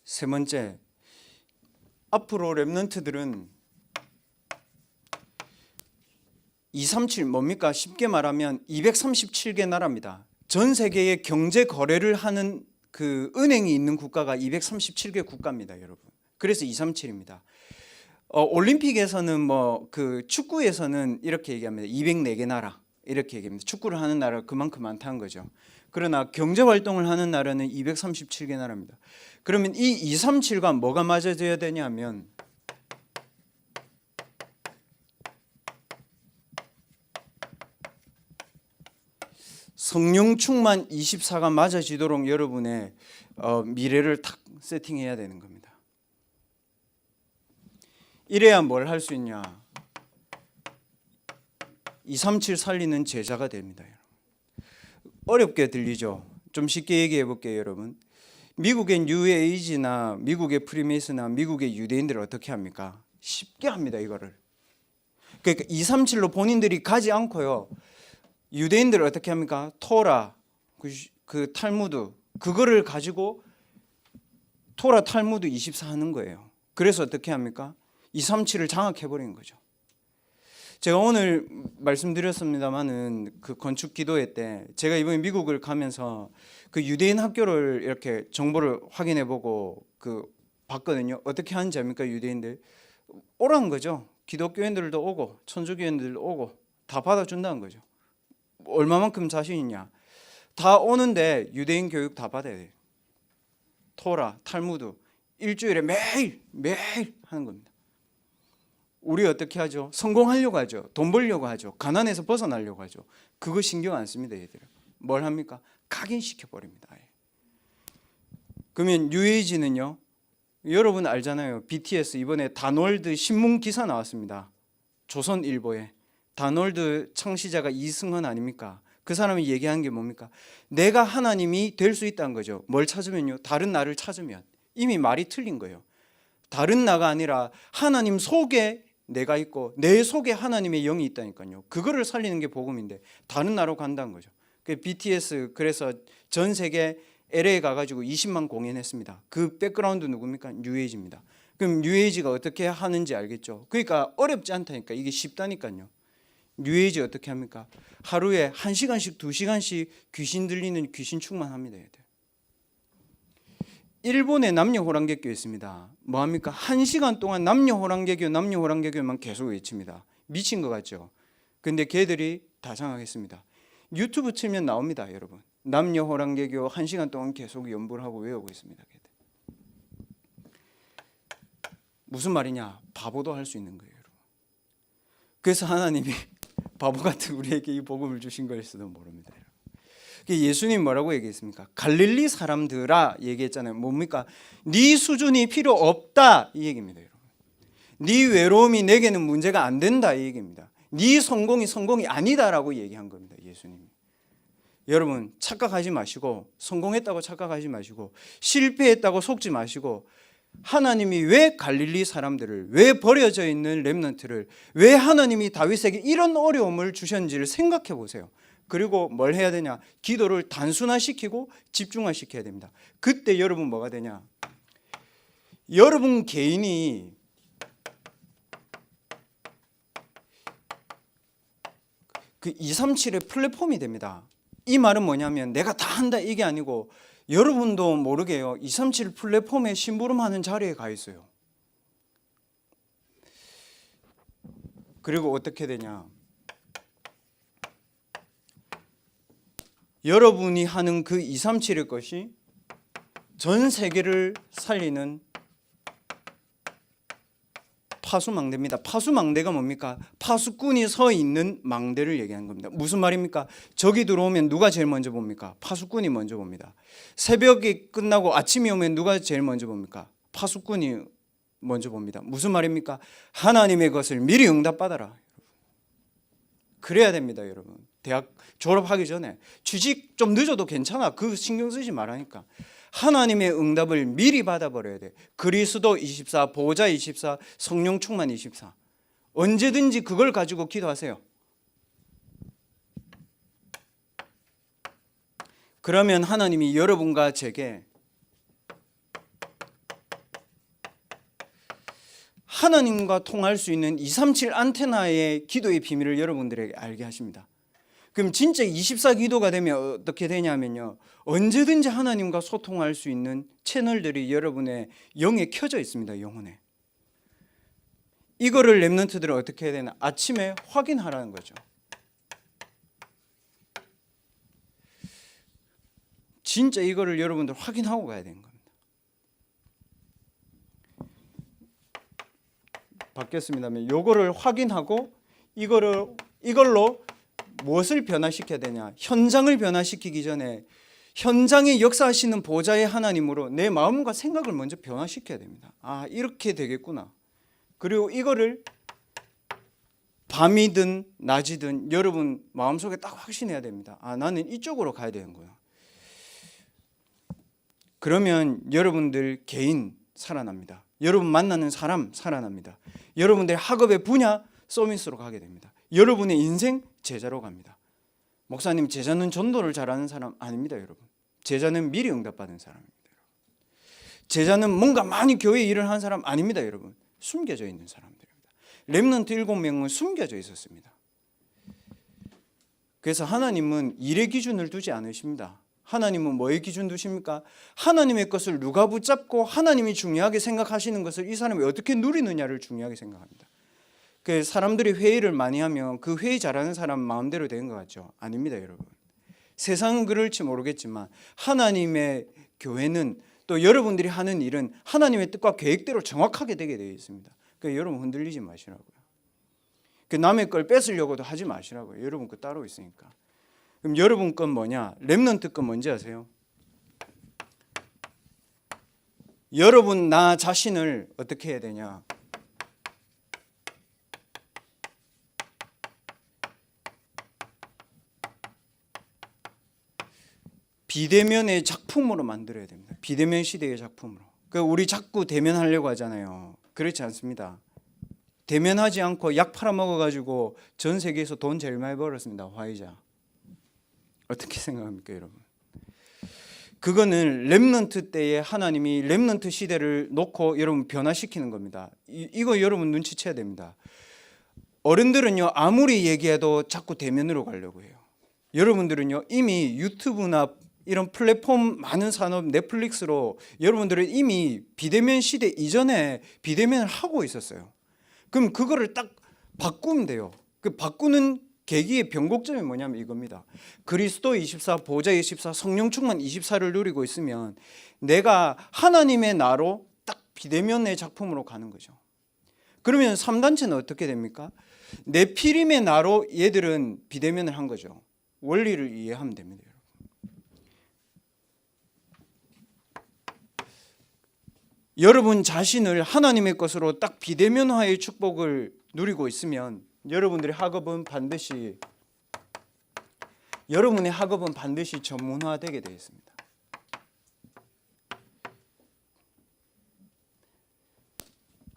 [SPEAKER 4] 세 번째, 앞으로 렘넌트들은 237 뭡니까? 쉽게 말하면 237개 나라입니다. 전 세계에 경제 거래를 하는 그 은행이 있는 국가가 237개 국가입니다, 여러분. 그래서 237입니다. 올림픽에서는 뭐 그 축구에서는 이렇게 얘기합니다. 204개 나라 이렇게 얘기합니다. 축구를 하는 나라가 그만큼 많다는 거죠. 그러나 경제 활동을 하는 나라는 237개 나라입니다. 그러면 이 237과 뭐가 맞아져야 되냐면 성령 충만 24가 맞아지도록 여러분의 미래를 탁 세팅해야 되는 겁니다. 이래야 뭘 할 수 있냐? 237 살리는 제자가 됩니다. 어렵게 들리죠? 좀 쉽게 얘기해 볼게요, 여러분. 미국의 뉴에이지나 미국의 프리메이스나 미국의 유대인들을 어떻게 합니까? 쉽게 합니다, 이거를. 그러니까 237로 본인들이 가지 않고요. 유대인들을 어떻게 합니까? 토라, 그 탈무드, 그거를 가지고 토라 탈무드 24 하는 거예요. 그래서 어떻게 합니까? 237을 장악해 버린 거죠. 제가 오늘 말씀드렸습니다마는 그 건축 기도회 때 제가 이번에 미국을 가면서 그 유대인 학교를 이렇게 정보를 확인해 보고 그 봤거든요. 어떻게 하는지 압니까? 유대인들 오라는 거죠. 기독교인들도 오고 천주교인들도 오고 다 받아준다는 거죠. 얼마만큼 자신 있냐? 다 오는데 유대인 교육 다 받아야 돼요. 토라, 탈무드 일주일에 매일 하는 겁니다. 우리 어떻게 하죠? 성공하려고 하죠. 돈 벌려고 하죠. 가난에서 벗어나려고 하죠. 그거 신경 안 씁니다, 얘들은. 뭘 합니까? 각인시켜 버립니다. 그러면 뉴에이지는요? 여러분 알잖아요. BTS 이번에 다놀드 신문 기사 나왔습니다. 조선일보에. 다놀드 창시자가 이승헌 아닙니까? 그 사람이 얘기한 게 뭡니까? 내가 하나님이 될 수 있다는 거죠. 뭘 찾으면요? 다른 나를 찾으면. 이미 말이 틀린 거예요. 다른 나가 아니라 하나님 속에 내가 있고 내 속에 하나님의 영이 있다니까요. 그거를 살리는 게 복음인데 다른 나로 간다는 거죠. 그 BTS 그래서 전 세계 LA 가가지고 20만 공연했습니다. 그 백그라운드 누굽니까? 뉴에이지입니다. 그럼 뉴에이지가 어떻게 하는지 알겠죠? 그러니까 어렵지 않다니까. 이게 쉽다니까요. 뉴에이지 어떻게 합니까? 하루에 1시간씩 2시간씩 귀신 들리는 귀신 충만합니다. 얘들. 일본의 남녀호랑개교 있습니다. 뭐합니까? 1시간 동안 남녀호랑개교만 계속 외칩니다. 미친 것 같죠? 근데 걔들이 다 장악했습니다. 유튜브 치면 나옵니다, 여러분. 남녀호랑개교 1시간 동안 계속 연구를 하고 외우고 있습니다. 걔들. 무슨 말이냐? 바보도 할 수 있는 거예요, 여러분. 그래서 하나님이 바보 같은 우리에게 이 복음을 주신 거일지도 모릅니다. 예수님 뭐라고 얘기했습니까? 갈릴리 사람들아 얘기했잖아요. 뭡니까? 네 수준이 필요 없다 이 얘기입니다. 여러분. 네 외로움이 내게는 문제가 안 된다 이 얘기입니다. 네 성공이 아니다라고 얘기한 겁니다. 예수님이. 여러분 착각하지 마시고 성공했다고 착각하지 마시고 실패했다고 속지 마시고 하나님이 왜 갈릴리 사람들을 왜 버려져 있는 렘넌트를 왜 하나님이 다윗에게 이런 어려움을 주셨는지를 생각해 보세요. 그리고 뭘 해야 되냐? 기도를 단순화시키고 집중화시켜야 됩니다. 그때 여러분 뭐가 되냐? 여러분 개인이 그 237의 플랫폼이 됩니다. 이 말은 뭐냐면 내가 다 한다 이게 아니고 여러분도 모르게요. 237 플랫폼에 심부름하는 자리에 가 있어요. 그리고 어떻게 되냐? 여러분이 하는 그 237의 것이 전 세계를 살리는 파수망대입니다. 파수망대가 뭡니까? 파수꾼이 서 있는 망대를 얘기하는 겁니다. 무슨 말입니까? 적이 들어오면 누가 제일 먼저 봅니까? 파수꾼이 먼저 봅니다. 새벽이 끝나고 아침이 오면 누가 제일 먼저 봅니까? 파수꾼이 먼저 봅니다. 무슨 말입니까? 하나님의 것을 미리 응답받아라. 그래야 됩니다, 여러분. 대학 졸업하기 전에 취직 좀 늦어도 괜찮아. 그 신경 쓰지 말라니까. 하나님의 응답을 미리 받아버려야 돼. 그리스도 24, 보호자 24, 성령 충만 24. 언제든지 그걸 가지고 기도하세요. 그러면 하나님이 여러분과 제게 하나님과 통할 수 있는 237 안테나의 기도의 비밀을 여러분들에게 알게 하십니다. 그럼 진짜 24 기도가 되면 어떻게 되냐면요. 언제든지 하나님과 소통할 수 있는 채널들이 여러분의 영에 켜져 있습니다. 영혼에. 이거를 렘넌트들은 어떻게 해야 되나? 아침에 확인하라는 거죠. 진짜 이거를 여러분들 확인하고 가야 되는 겁니다. 바뀌었습니다만 요거를 확인하고 이걸로 무엇을 변화시켜야 되냐? 현장을 변화시키기 전에 현장에 역사하시는 보좌의 하나님으로 내 마음과 생각을 먼저 변화시켜야 됩니다. 아, 이렇게 되겠구나. 그리고 이거를 밤이든 낮이든 여러분 마음속에 딱 확신해야 됩니다. 아, 나는 이쪽으로 가야 되는 거야. 그러면 여러분들 개인 살아납니다. 여러분 만나는 사람 살아납니다. 여러분들의 학업의 분야 서밋으로 가게 됩니다. 여러분의 인생 제자로 갑니다. 목사님, 제자는 전도를 잘하는 사람 아닙니다, 여러분. 제자는 미리 응답받은 사람입니다. 제자는 뭔가 많이 교회 일을 하는 사람 아닙니다, 여러분. 숨겨져 있는 사람들입니다. 렘넌트 7명은 숨겨져 있었습니다. 그래서 하나님은 일의 기준을 두지 않으십니다. 하나님은 뭐의 기준 두십니까? 하나님의 것을 누가 붙잡고 하나님이 중요하게 생각하시는 것을 이 사람이 어떻게 누리느냐를 중요하게 생각합니다. 그 사람들이 회의를 많이 하면 그 회의 잘하는 사람 마음대로 되는 것 같죠? 아닙니다, 여러분. 세상은 그럴지 모르겠지만 하나님의 교회는 또 여러분들이 하는 일은 하나님의 뜻과 계획대로 정확하게 되게 되어 있습니다. 그러니까 여러분 흔들리지 마시라고요. 그 남의 걸 뺏으려고도 하지 마시라고요. 여러분 거 따로 있으니까. 그럼 여러분 건 뭐냐? 렘넌트 건 뭔지 아세요? 여러분 나 자신을 어떻게 해야 되냐? 비대면의 작품으로 만들어야 됩니다. 비대면 시대의 작품으로. 그러니까 우리 자꾸 대면하려고 하잖아요. 그렇지 않습니다. 대면하지 않고 약 팔아먹어가지고 전 세계에서 돈 제일 많이 벌었습니다. 화이자. 어떻게 생각합니까, 여러분? 그거는 렘넌트 때에 하나님이 렘넌트 시대를 놓고 여러분 변화시키는 겁니다. 이거 여러분 눈치채야 됩니다. 어른들은요 아무리 얘기해도 자꾸 대면으로 가려고 해요. 여러분들은요 이미 유튜브나 이런 플랫폼 많은 산업 넷플릭스로 여러분들은 이미 비대면 시대 이전에 비대면을 하고 있었어요. 그럼 그거를 딱 바꾸면 돼요. 그 바꾸는 계기의 변곡점이 뭐냐면 이겁니다. 그리스도 24, 보좌 24, 성령 충만 24를 누리고 있으면 내가 하나님의 나로 딱 비대면의 작품으로 가는 거죠. 그러면 3단체는 어떻게 됩니까? 네피림의 나로 얘들은 비대면을 한 거죠. 원리를 이해하면 됩니다. 여러분 자신을 하나님의 것으로 딱 비대면화의 축복을 누리고 있으면 여러분의 학업은 반드시 전문화되게 되어 있습니다.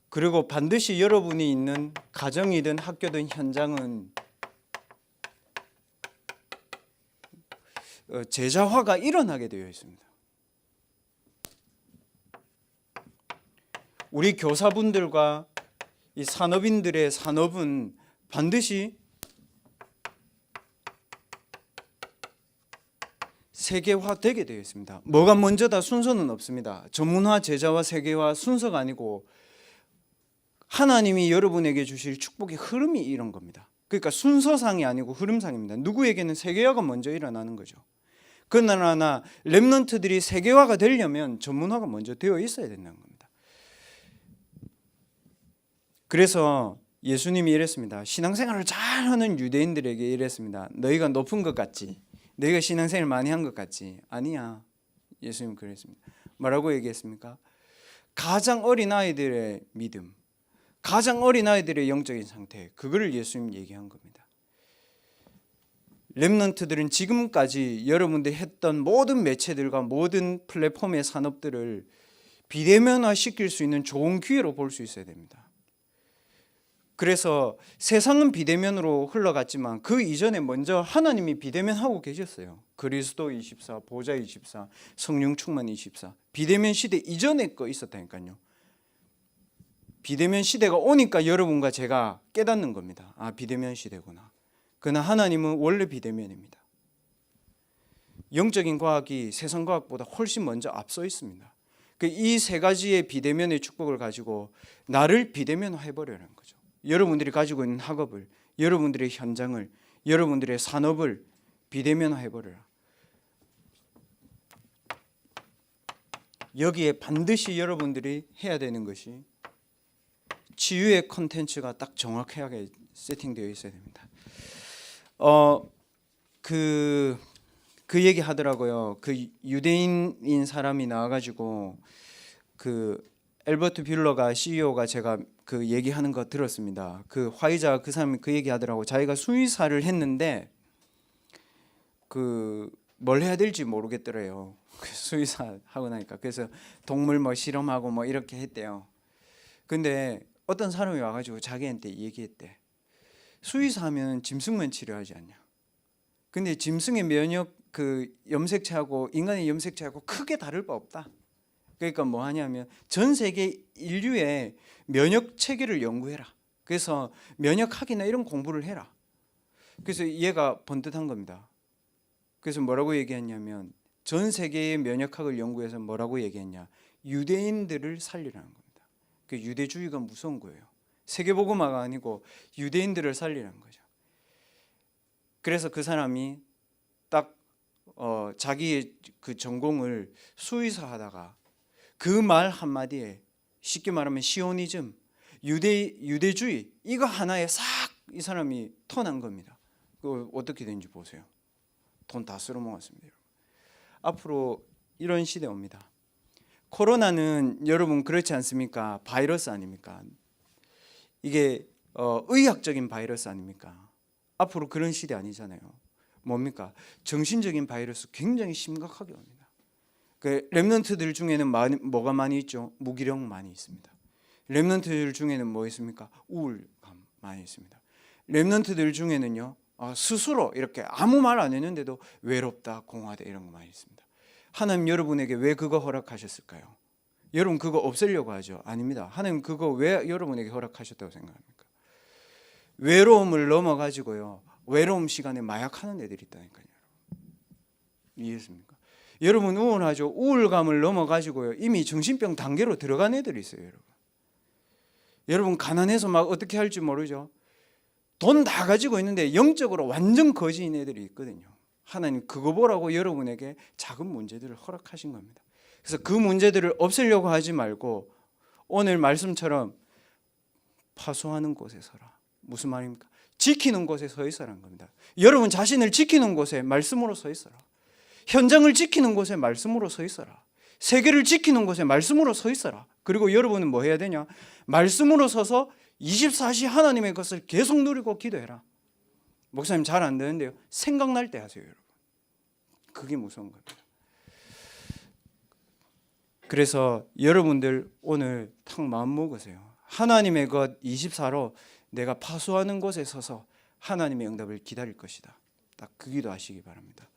[SPEAKER 4] 그리고 반드시 여러분이 있는 가정이든 학교든 현장은 제자화가 일어나게 되어 있습니다. 우리 교사분들과 이 산업인들의 산업은 반드시 세계화되게 되어 있습니다. 뭐가 먼저다 순서는 없습니다. 전문화, 제자화, 세계화 순서가 아니고 하나님이 여러분에게 주실 축복의 흐름이 이런 겁니다. 그러니까 순서상이 아니고 흐름상입니다. 누구에게는 세계화가 먼저 일어나는 거죠. 그러나 렘넌트들이 세계화가 되려면 전문화가 먼저 되어 있어야 된다는 겁니다. 그래서 예수님이 이랬습니다. 신앙생활을 잘하는 유대인들에게 이랬습니다. 너희가 높은 것 같지? 너희가 신앙생활을 많이 한 것 같지? 아니야. 예수님 그랬습니다. 뭐라고 얘기했습니까? 가장 어린 아이들의 믿음, 가장 어린 아이들의 영적인 상태, 그거를 예수님 얘기한 겁니다. 렘넌트들은 지금까지 여러분들이 했던 모든 매체들과 모든 플랫폼의 산업들을 비대면화시킬 수 있는 좋은 기회로 볼 수 있어야 됩니다. 그래서 세상은 비대면으로 흘러갔지만 그 이전에 먼저 하나님이 비대면하고 계셨어요. 그리스도 24, 보좌 24, 성령 충만 24. 비대면 시대 이전에 거 있었다니까요. 비대면 시대가 오니까 여러분과 제가 깨닫는 겁니다. 아, 비대면 시대구나. 그러나 하나님은 원래 비대면입니다. 영적인 과학이 세상 과학보다 훨씬 먼저 앞서 있습니다. 이 세 가지의 비대면의 축복을 가지고 나를 비대면화해버리는 거죠. 여러분들이 가지고 있는 학업을, 여러분들의 현장을, 여러분들의 산업을 비대면화해버려라. 여기에 반드시 여러분들이 해야 되는 것이 치유의 콘텐츠가 딱 정확하게 세팅되어 있어야 됩니다. 그 얘기 하더라고요. 그 유대인인 사람이 나와가지고 그 엘버트 뷰러가 CEO가 제가 그 얘기하는 거 들었습니다. 그 화이자 그 사람이 그 얘기하더라고. 자기가 수의사를 했는데 그 뭘 해야 될지 모르겠더래요. 수의사 하고 나니까. 그래서 동물 뭐 실험하고 뭐 이렇게 했대요. 근데 어떤 사람이 와가지고 자기한테 얘기했대. 수의사하면 짐승만 치료하지 않냐. 근데 짐승의 면역 그 염색체하고 인간의 염색체하고 크게 다를 바 없다. 그러니까 뭐 하냐면 전 세계 인류의 면역 체계를 연구해라. 그래서 면역학이나 이런 공부를 해라. 그래서 얘가 번듯한 겁니다. 그래서 뭐라고 얘기했냐면 전 세계의 면역학을 연구해서 뭐라고 얘기했냐. 유대인들을 살리라는 겁니다. 그 유대주의가 무서운 거예요. 세계복음화가 아니고 유대인들을 살리라는 거죠. 그래서 그 사람이 딱 자기의 그 전공을 수의사 하다가 그 말 한마디에 쉽게 말하면 시오니즘, 유대주의 이거 하나에 싹 이 사람이 터난 겁니다. 그 어떻게 된지 보세요. 돈 다 쓸어먹었습니다. 앞으로 이런 시대 옵니다. 코로나는 여러분 그렇지 않습니까? 바이러스 아닙니까? 이게 의학적인 바이러스 아닙니까? 앞으로 그런 시대 아니잖아요. 뭡니까? 정신적인 바이러스 굉장히 심각하게 옵니다. 그 렘넌트들 중에는 뭐가 많이 있죠? 무기력 많이 있습니다. 렘넌트들 중에는 뭐 있습니까? 우울감 많이 있습니다. 렘넌트들 중에는요, 스스로 이렇게 아무 말 안 했는데도 외롭다, 공허하다 이런 거 많이 있습니다. 하나님 여러분에게 왜 그거 허락하셨을까요? 여러분 그거 없애려고 하죠? 아닙니다. 하나님 그거 왜 여러분에게 허락하셨다고 생각합니까? 외로움을 넘어가지고요, 외로움 시간에 마약하는 애들이 있다니까요. 이해했습니까? 여러분 우울하죠? 우울감을 넘어가지고요, 이미 정신병 단계로 들어간 애들이 있어요. 여러분 가난해서 막 어떻게 할지 모르죠? 돈 다 가지고 있는데 영적으로 완전 거지인 애들이 있거든요. 하나님 그거 보라고 여러분에게 작은 문제들을 허락하신 겁니다. 그래서 그 문제들을 없애려고 하지 말고 오늘 말씀처럼 파수하는 곳에 서라. 무슨 말입니까? 지키는 곳에 서 있어라는 겁니다. 여러분 자신을 지키는 곳에 말씀으로 서 있어라. 현장을 지키는 곳에 말씀으로 서 있어라. 세계를 지키는 곳에 말씀으로 서 있어라. 그리고 여러분은 뭐 해야 되냐? 말씀으로 서서 24시 하나님의 것을 계속 누리고 기도해라. 목사님 잘 안 되는데요, 생각날 때 하세요. 여러분 그게 무서운 겁니다. 그래서 여러분들 오늘 탁 마음 먹으세요. 하나님의 것 24로 내가 파수하는 곳에 서서 하나님의 응답을 기다릴 것이다. 딱 그 기도하시기 바랍니다.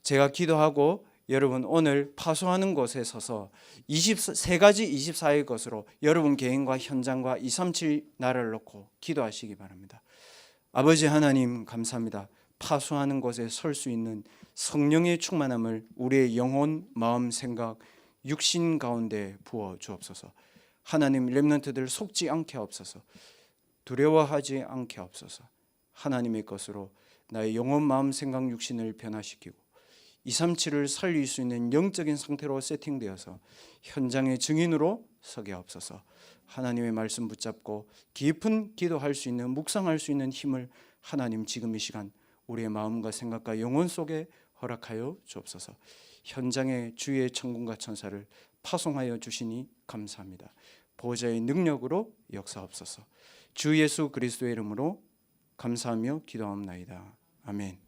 [SPEAKER 4] 제가 기도하고 여러분 오늘 파수하는 곳에 서서 23가지 24의 것으로 여러분 개인과 현장과 237 나라를 놓고 기도하시기 바랍니다. 아버지 하나님 감사합니다. 파수하는 곳에 설 수 있는 성령의 충만함을 우리의 영혼, 마음, 생각, 육신 가운데 부어 주옵소서. 하나님 렘넌트들 속지 않게 하옵소서. 두려워하지 않게 하옵소서. 하나님의 것으로 나의 영혼, 마음, 생각, 육신을 변화시키고 237을 살릴 수 있는 영적인 상태로 세팅되어서 현장의 증인으로 서게 하옵소서. 하나님의 말씀 붙잡고 깊은 기도할 수 있는, 묵상할 수 있는 힘을 하나님 지금 이 시간 우리의 마음과 생각과 영혼 속에 허락하여 주옵소서. 현장에 주의 천군과 천사를 파송하여 주시니 감사합니다. 보호자의 능력으로 역사하옵소서. 주 예수 그리스도의 이름으로 감사하며 기도하옵나이다. 아멘.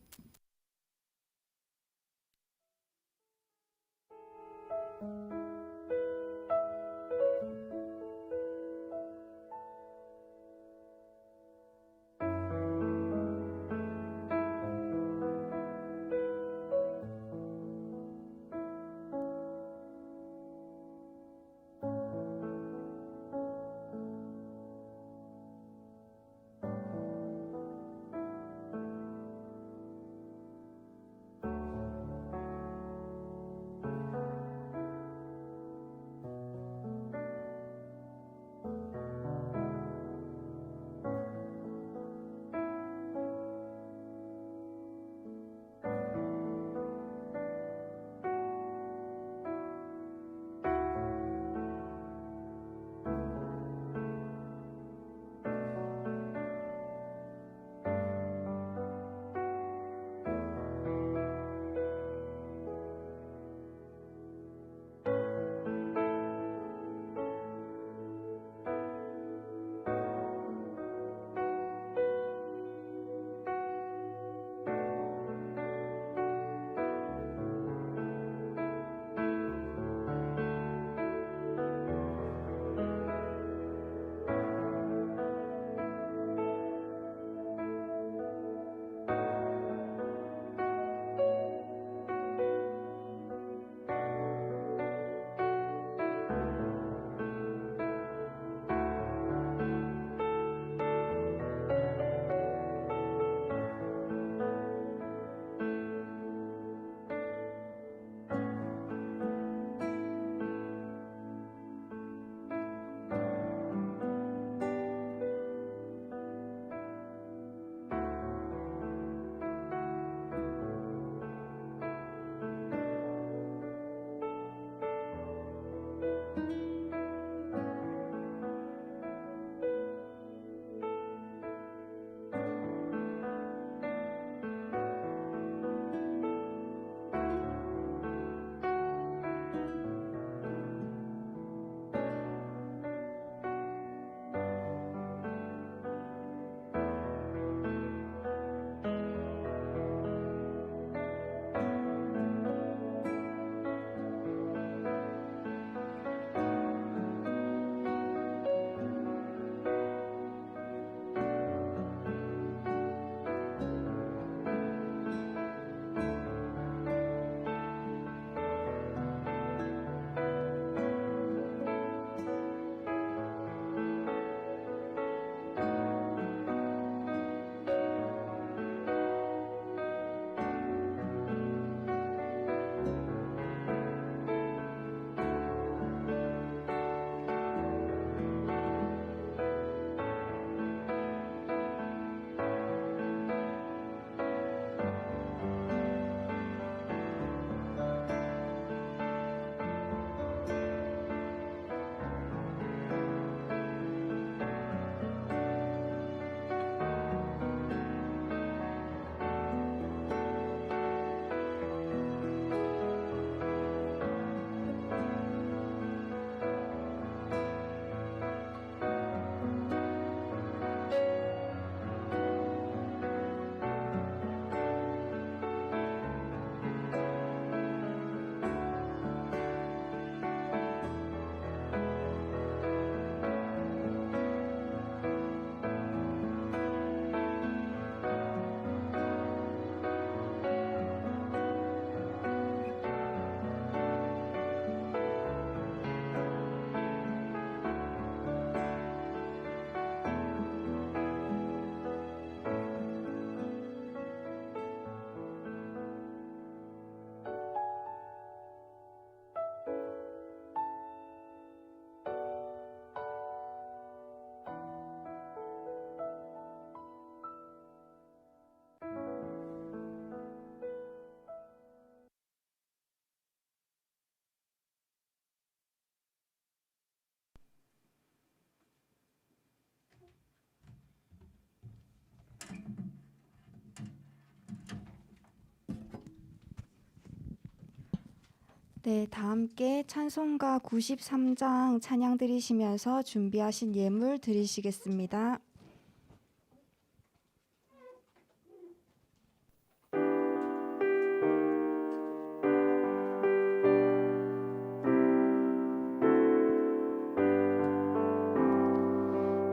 [SPEAKER 2] 네, 다 함께 찬송가 93장 찬양 드리시면서 준비하신 예물 드리시겠습니다.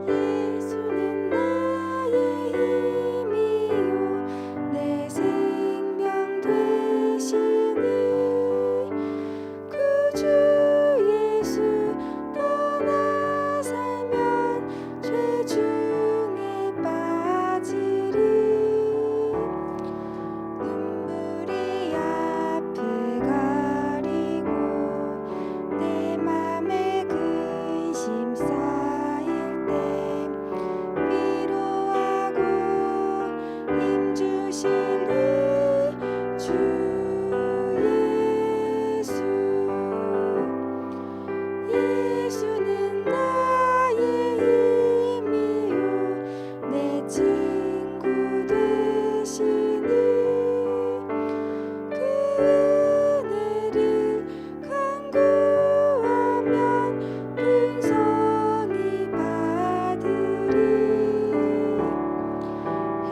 [SPEAKER 2] 예수는 나의 힘이요 내 생명 되시니 구주 예수 떠나 살면 죄 중에 빠지리 눈물이 앞을 가리고 내 맘에 근심 쌓일 때 위로하고 힘 주시니 주 예수 예수는 나의 힘이요 내 친구 되시니 그 은혜를 간구하면 풍성히 받으리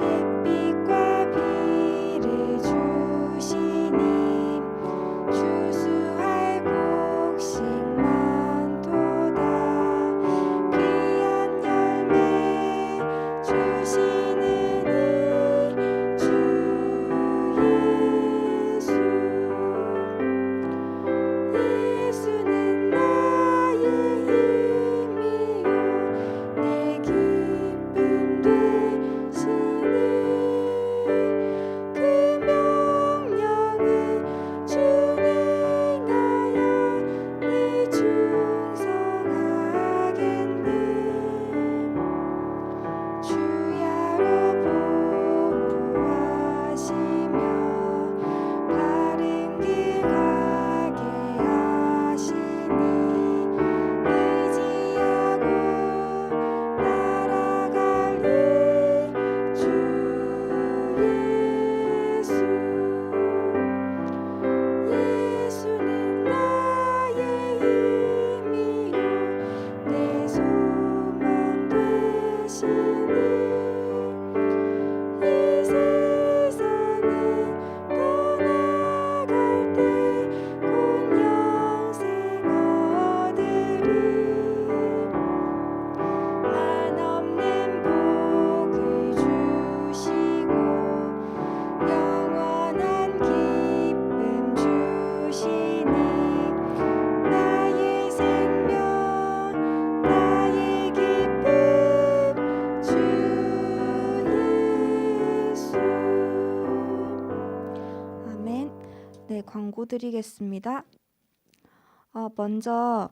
[SPEAKER 2] 햇빛과 비를 주시니 주수할 곡식 많도다 귀한 열매 주시는 이 주 예수 예수는 나의 힘이요 내 기쁨 되시니 그 명령을 준행하여 늘 충성하겠네 주야로 보호하시며 바른 길 가게 하시니 의지하고 따라갈리 주 예수 예수는 나의 힘이요 내 소망 되시니 이 세상을 떠나갈 때 곧 영생 얻으리 한없는 복을 주시고 영원한 기쁨 주시니 나의 생명 나의 기쁨 주 예수 아멘. 네, 광고 드리겠습니다. 먼저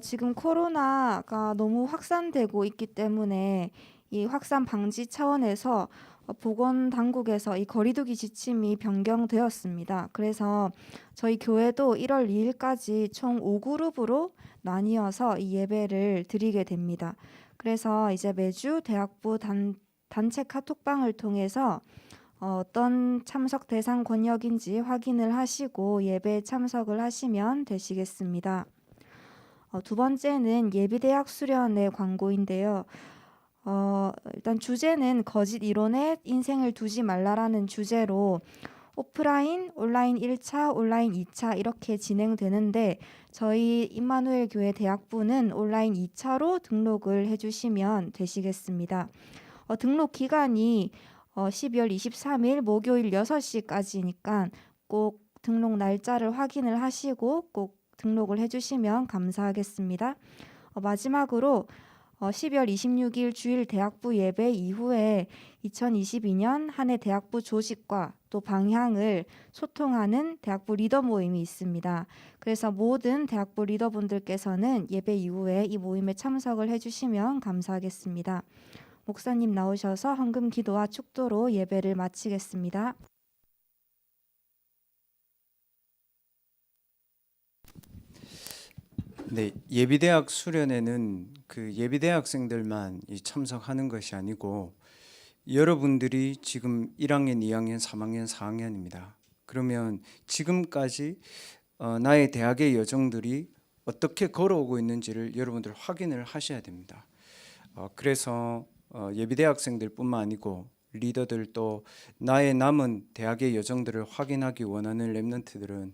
[SPEAKER 2] 지금 코로나가 너무 확산되고 있기 때문에 이 확산 방지 차원에서 보건당국에서 이 거리두기 지침이 변경되었습니다. 그래서 저희 교회도 1월 2일까지 총 5그룹으로 나뉘어서 이 예배를 드리게 됩니다. 그래서 이제 매주 대학부 단체 카톡방을 통해서 어떤 참석 대상 권역인지 확인을 하시고 예배에 참석을 하시면 되시겠습니다. 두 번째는 예비대학 수련의 광고인데요. 일단 주제는 거짓 이론에 인생을 두지 말라라는 주제로 오프라인, 온라인 1차, 온라인 2차 이렇게 진행되는데 저희 임마누엘 교회 대학부는 온라인 2차로 등록을 해주시면 되시겠습니다. 등록 기간이 12월 23일 목요일 6시까지니까 꼭 등록 날짜를 확인을 하시고 꼭 등록을 해주시면 감사하겠습니다. 마지막으로 12월 26일 주일 대학부 예배 이후에 2022년 한 해 대학부 조직과 또 방향을 소통하는 대학부 리더 모임이 있습니다. 그래서 모든 대학부 리더분들께서는 예배 이후에 이 모임에 참석을 해주시면 감사하겠습니다. 목사님 나오셔서 헌금 기도와 축도로 예배를 마치겠습니다.
[SPEAKER 4] 네, 예비대학 수련회는 그 예비대학생들만 참석하는 것이 아니고 여러분들이 지금 1학년, 2학년, 3학년, 4학년입니다. 그러면 지금까지 나의 대학의 여정들이 어떻게 걸어오고 있는지를 여러분들 확인을 하셔야 됩니다. 그래서 예비대학생들뿐만 아니고 리더들도 나의 남은 대학의 여정들을 확인하기 원하는 렘넌트들은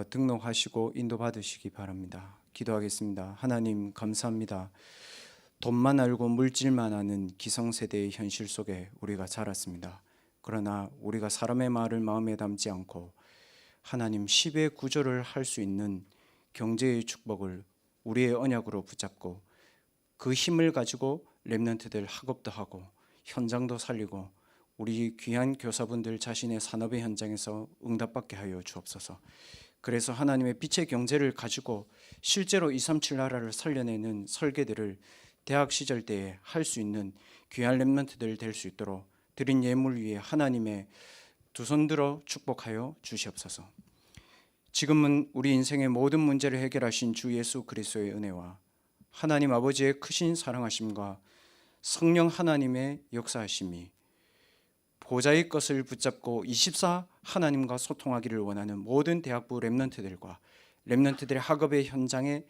[SPEAKER 4] 등록하시고 인도받으시기 바랍니다. 기도하겠습니다. 하나님 감사합니다. 돈만 알고 물질만 아는 기성세대의 현실 속에 우리가 자랐습니다. 그러나 우리가 사람의 말을 마음에 담지 않고 하나님 10의 구조를 할 수 있는 경제의 축복을 우리의 언약으로 붙잡고 그 힘을 가지고 렘넌트들 학업도 하고 현장도 살리고 우리 귀한 교사분들 자신의 산업의 현장에서 응답받게 하여 주옵소서. 그래서 하나님의 빛의 경제를 가지고 실제로 237 나라를 살려내는 설계들을 대학 시절 때에 할 수 있는 귀한 렘넌트들 될 수 있도록 드린 예물 위에 하나님의 두 손 들어 축복하여 주시옵소서. 지금은 우리 인생의 모든 문제를 해결하신 주 예수 그리스도의 은혜와 하나님 아버지의 크신 사랑하심과 성령 하나님의 역사하심이 보좌의 것을 붙잡고 24 하나님과 소통하기를 원하는 모든 대학부 렘넌트들과 렘넌트들의 학업의 현장에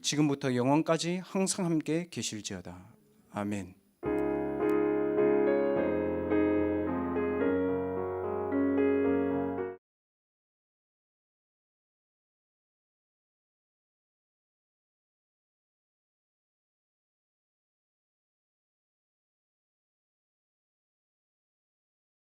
[SPEAKER 4] 지금부터 영원까지 항상 함께 계실지어다. 아멘.